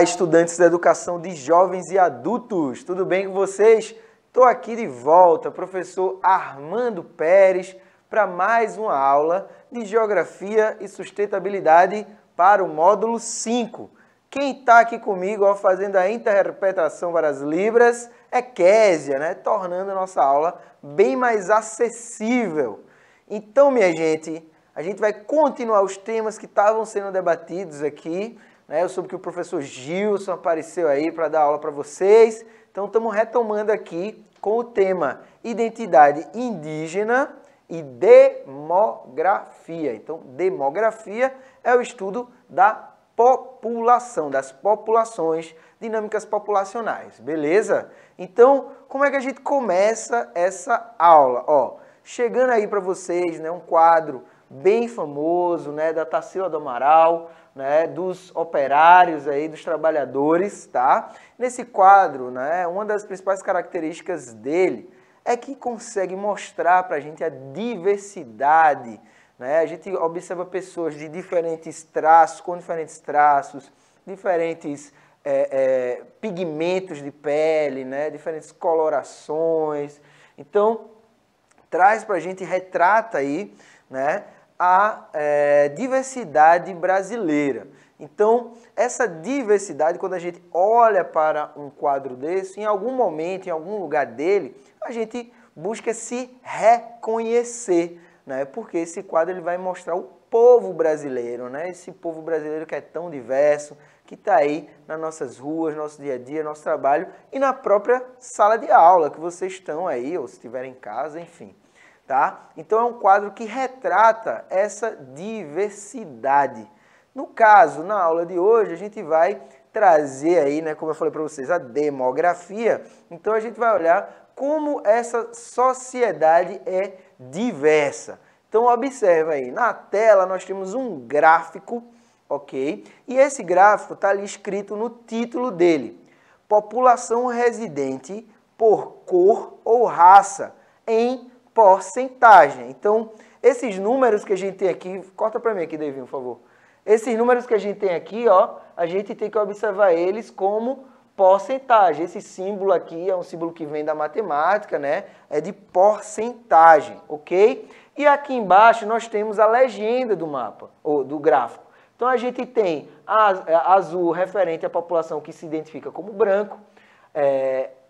Olá, estudantes da educação de jovens e adultos, tudo bem com vocês? Estou aqui de volta, professor Armando Pérez, para mais uma aula de Geografia e Sustentabilidade para o módulo 5. Quem está aqui comigo, ó, fazendo a interpretação para as libras, é Késia, né? Tornando a nossa aula bem mais acessível. Então, minha gente, a gente vai continuar os temas que estavam sendo debatidos aqui. Eu soube que o professor Gilson apareceu aí para dar aula para vocês. Então, estamos retomando aqui com o tema Identidade Indígena e Demografia. Então, demografia é o estudo da população, das populações, dinâmicas populacionais, beleza? Então, como é que a gente começa essa aula? Ó, chegando aí para vocês, né, um quadro bem famoso, né, da Tarsila do Amaral, né, dos operários aí, dos trabalhadores, tá? Nesse quadro, né, uma das principais características dele é que consegue mostrar para a gente a diversidade, né? A gente observa pessoas de diferentes traços, com diferentes traços, diferentes pigmentos de pele, né, diferentes colorações. Então, traz para a gente, retrata aí, né, a diversidade brasileira. Então, essa diversidade, quando a gente olha para um quadro desse, em algum momento, em algum lugar dele, a gente busca se reconhecer, né? Porque esse quadro ele vai mostrar o povo brasileiro, né? Esse povo brasileiro que é tão diverso, que está aí nas nossas ruas, nosso dia a dia, nosso trabalho e na própria sala de aula que vocês estão aí, ou se estiverem em casa, enfim. Tá? Então é um quadro que retrata essa diversidade. No caso, na aula de hoje, a gente vai trazer aí, né, como eu falei para vocês, a demografia. Então a gente vai olhar como essa sociedade é diversa. Então observa aí, na tela nós temos um gráfico, ok? E esse gráfico está ali escrito no título dele. População residente por cor ou raça em porcentagem. Então, esses números que a gente tem aqui, corta para mim aqui, Davinho, por favor. Esses números que a gente tem aqui, ó, a gente tem que observar eles como porcentagem. Esse símbolo aqui é um símbolo que vem da matemática, né? É de porcentagem, ok? E aqui embaixo nós temos a legenda do mapa, ou do gráfico. Então, a gente tem a azul referente à população que se identifica como branco,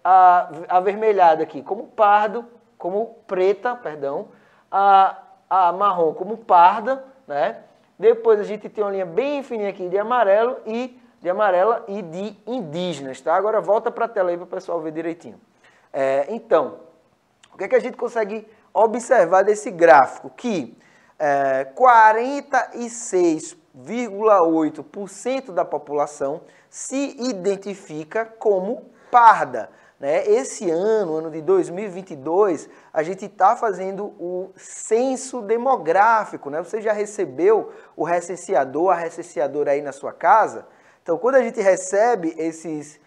a avermelhada aqui como pardo, como preta, perdão, a marrom como parda, né? Depois a gente tem uma linha bem fininha aqui de amarelo e de amarela e de indígenas, tá? Agora volta para a tela aí para o pessoal ver direitinho. Então, o que é que a gente consegue observar desse gráfico? Que 46,8% da população se identifica como parda. Esse ano de 2022, a gente está fazendo o censo demográfico, né? Você já recebeu o recenseador, a recenseadora aí na sua casa? Então, quando a gente recebe esses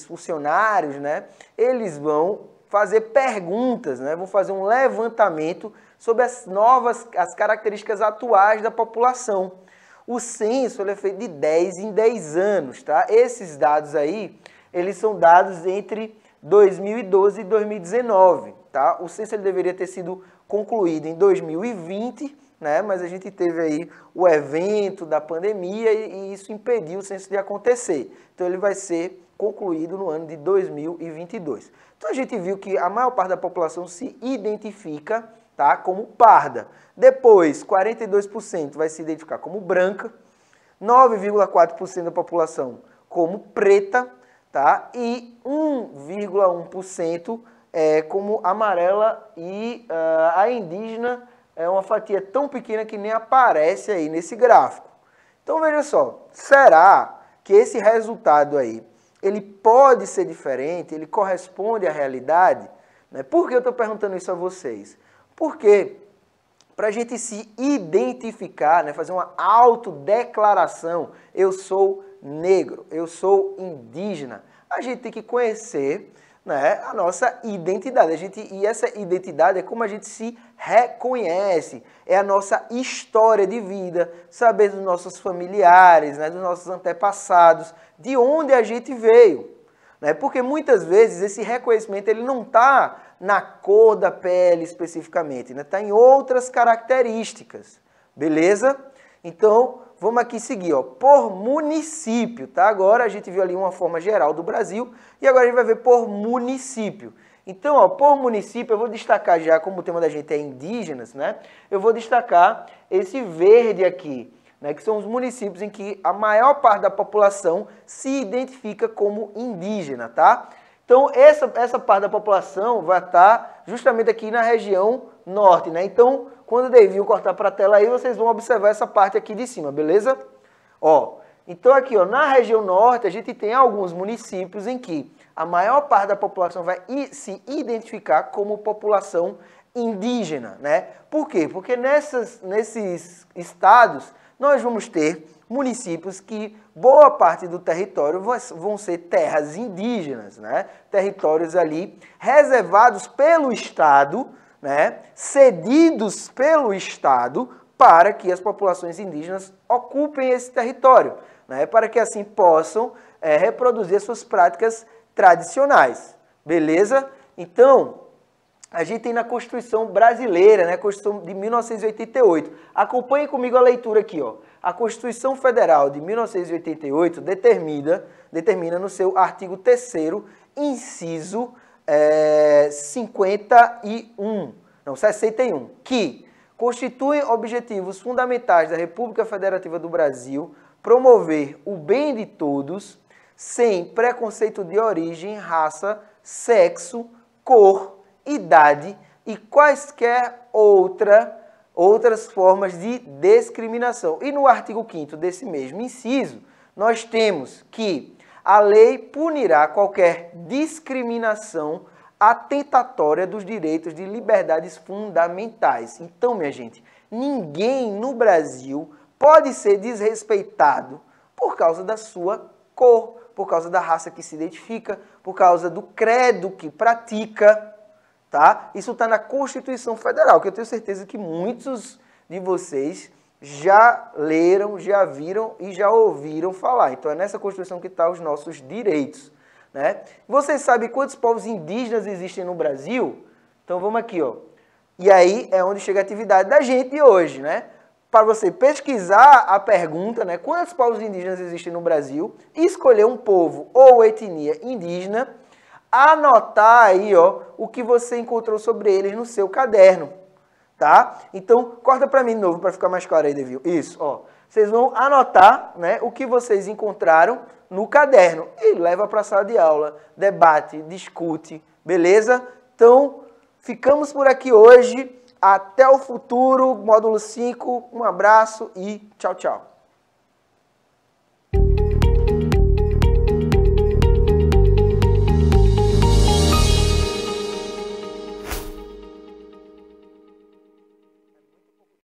funcionários, né? Eles vão fazer perguntas, né? Vão fazer um levantamento sobre as características atuais da população. O censo ele é feito de 10 em 10 anos, tá? Esses dados aí, eles são dados entre 2012 e 2019, tá? O censo ele deveria ter sido concluído em 2020, né? Mas a gente teve aí o evento da pandemia e isso impediu o censo de acontecer. Então ele vai ser concluído no ano de 2022. Então a gente viu que a maior parte da população se identifica, tá, como parda. Depois, 42% vai se identificar como branca, 9,4% da população como preta, tá? E 1,1% como amarela e a indígena é uma fatia tão pequena que nem aparece aí nesse gráfico. Então veja só, será que esse resultado aí, ele pode ser diferente, ele corresponde à realidade? Né? Por que eu estou perguntando isso a vocês? Porque para a gente se identificar, né, fazer uma autodeclaração, eu sou negro, eu sou indígena, a gente tem que conhecer né, a nossa identidade. E essa identidade é como a gente se reconhece, é a nossa história de vida, saber dos nossos familiares, né, dos nossos antepassados, de onde a gente veio. Né? Porque muitas vezes esse reconhecimento ele não está na cor da pele especificamente, né? Está em outras características, beleza? Então, vamos aqui seguir, ó, por município, tá? Agora a gente viu ali uma forma geral do Brasil e agora a gente vai ver por município. Então, ó, por município, eu vou destacar já, como o tema da gente é indígenas, né? Eu vou destacar esse verde aqui, né? Que são os municípios em que a maior parte da população se identifica como indígena, tá? Então, essa parte da população vai estar justamente aqui na região norte, né? Então, quando o Devinho cortar para a tela aí, vocês vão observar essa parte aqui de cima, beleza? Ó, então aqui, ó, na região norte, a gente tem alguns municípios em que a maior parte da população vai se identificar como população indígena, né? Por quê? Porque nesses estados, nós vamos ter municípios que boa parte do território vão ser terras indígenas, né? Territórios ali reservados pelo Estado, né? Cedidos pelo Estado para que as populações indígenas ocupem esse território, né? Para que assim possam reproduzir suas práticas tradicionais, beleza? Então, a gente tem na Constituição brasileira, né, a Constituição de 1988. Acompanhe comigo a leitura aqui, ó. A Constituição Federal de 1988 determina no seu artigo 3º, inciso 61, que constituem objetivos fundamentais da República Federativa do Brasil promover o bem de todos, sem preconceito de origem, raça, sexo, cor, idade e quaisquer outras formas de discriminação. E no artigo 5º desse mesmo inciso, nós temos que a lei punirá qualquer discriminação atentatória dos direitos de liberdades fundamentais. Então, minha gente, ninguém no Brasil pode ser desrespeitado por causa da sua cor, por causa da raça que se identifica, por causa do credo que pratica. Tá? Isso está na Constituição Federal, que eu tenho certeza que muitos de vocês já leram, já viram e já ouviram falar. Então é nessa Constituição que estão os nossos direitos. Né? Vocês sabem quantos povos indígenas existem no Brasil? Então vamos aqui, ó. E aí é onde chega a atividade da gente hoje, né? Para você pesquisar a pergunta, né? Quantos povos indígenas existem no Brasil? Escolher um povo ou etnia indígena, anotar aí, ó, o que você encontrou sobre eles no seu caderno, tá? Então, corta para mim de novo para ficar mais claro aí, Devil. Isso, ó. Vocês vão anotar, né, o que vocês encontraram no caderno e leva para a sala de aula, debate, discute, beleza? Então, ficamos por aqui hoje. Até o futuro, módulo 5. Um abraço e tchau, tchau.